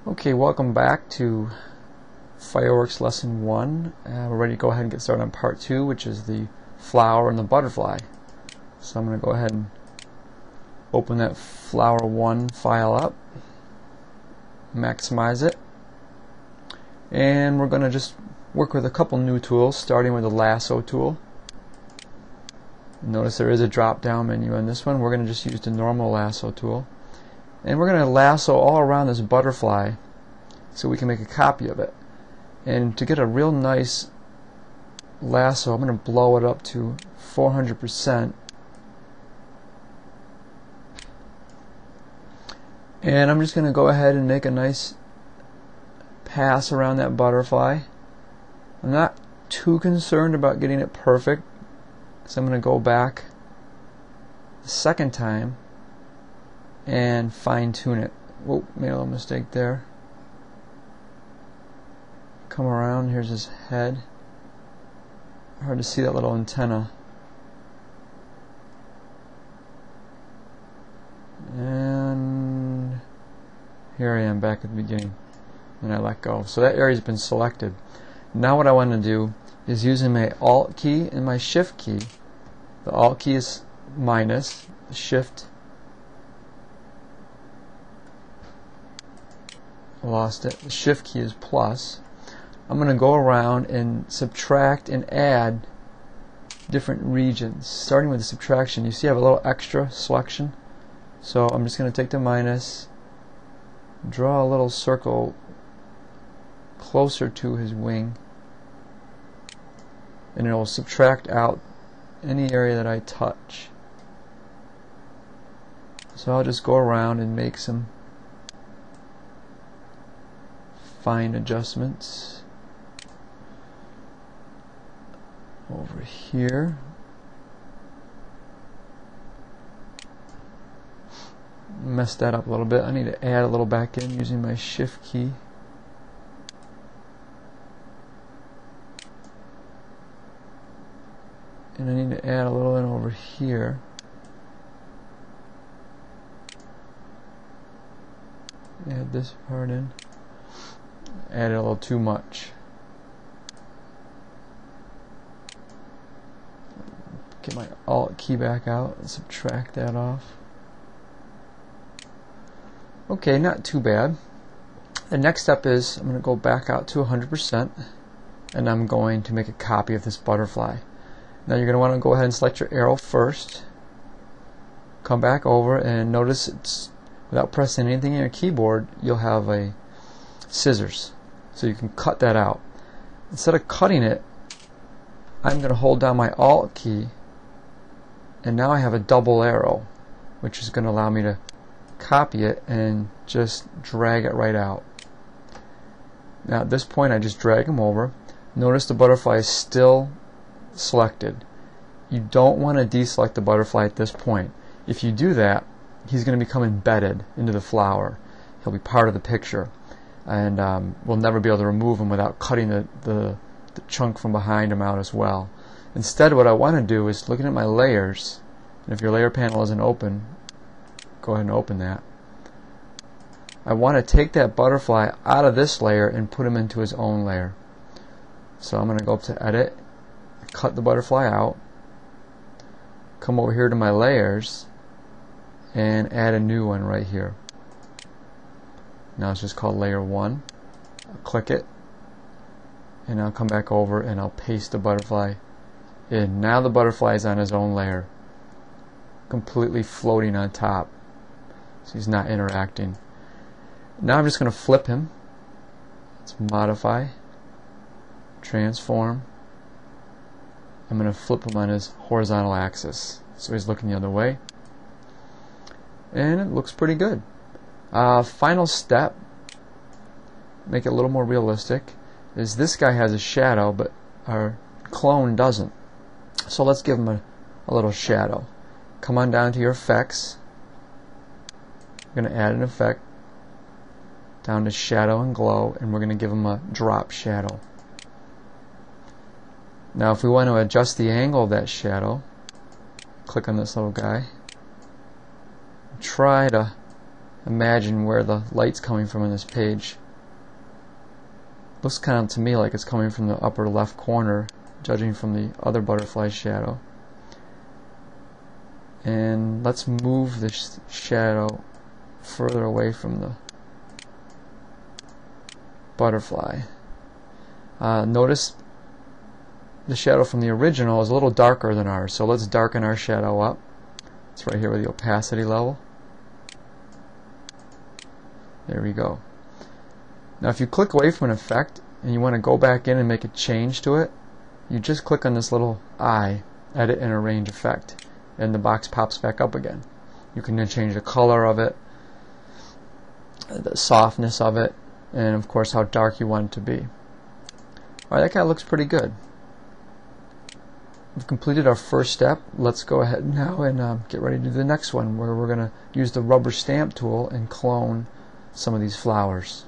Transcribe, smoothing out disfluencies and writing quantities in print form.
Okay, welcome back to Fireworks Lesson 1. We're ready to go ahead and get started on Part 2, which is the flower and the butterfly. So I'm going to go ahead and open that Flower 1 file up, maximize it, and we're going to just work with a couple new tools, starting with the lasso tool. Notice there is a drop-down menu on this one. We're going to just use the normal lasso tool. And we're going to lasso all around this butterfly so we can make a copy of it. And to get a real nice lasso, I'm going to blow it up to 400%. And I'm just going to go ahead and make a nice pass around that butterfly. I'm not too concerned about getting it perfect, so I'm going to go back the second time and fine-tune it. Whoa, made a little mistake there. Come around, here's his head. Hard to see that little antenna. And here I am back at the beginning. And I let go. So that area's been selected. Now what I want to do is using my Alt key and my Shift key. The Alt key is minus, the Shift, lost it. The Shift key is plus. I'm going to go around and subtract and add different regions. Starting with the subtraction, you see I have a little extra selection. So I'm just going to take the minus, draw a little circle closer to his wing, and it will subtract out any area that I touch. So I'll just go around and make some fine adjustments over here. Messed that up a little bit. I need to add a little back in using my Shift key. And I need to add a little in over here. Add this part in. Added a little too much. Get my Alt key back out and subtract that off. Okay, not too bad. The next step is I'm going to go back out to 100% and I'm going to make a copy of this butterfly. Now you're going to want to go ahead and select your arrow first. Come back over and notice it's without pressing anything in your keyboard, you'll have a scissors. So you can cut that out. Instead of cutting it, I'm going to hold down my Alt key, and now I have a double arrow, which is going to allow me to copy it and just drag it right out. Now at this point I just drag them over. Notice the butterfly is still selected. You don't want to deselect the butterfly at this point. If you do that, he's going to become embedded into the flower. He'll be part of the picture. And we'll never be able to remove them without cutting the chunk from behind them out as well. Instead, what I want to do is looking at my layers, and if your layer panel isn't open, go ahead and open that. I want to take that butterfly out of this layer and put him into his own layer. So I'm going to go up to Edit, cut the butterfly out, come over here to my layers, and add a new one right here. Now it's just called Layer 1. I'll click it, and I'll come back over and I'll paste the butterfly in. Now the butterfly is on his own layer, completely floating on top, so he's not interacting. Now I'm just going to flip him. Let's modify, transform. I'm going to flip him on his horizontal axis, so he's looking the other way, and it looks pretty good. Final step, make it a little more realistic, is this guy has a shadow but our clone doesn't. So let's give him a little shadow. Come on down to your effects. We're going to add an effect down to shadow and glow, and we're going to give him a drop shadow. Now if we want to adjust the angle of that shadow, click on this little guy, try to imagine where the light's coming from in this page. Looks kind of to me like it's coming from the upper left corner, judging from the other butterfly shadow. And let's move this shadow further away from the butterfly. Notice the shadow from the original is a little darker than ours, so let's darken our shadow up. It's right here with the opacity level. There we go. Now if you click away from an effect and you want to go back in and make a change to it, you just click on this little eye, edit and arrange effect, and the box pops back up again. You can then change the color of it, the softness of it, and of course how dark you want it to be. Alright, that kind of looks pretty good. We've completed our first step. Let's go ahead now and get ready to do the next one, where we're going to use the rubber stamp tool and clone some of these flowers.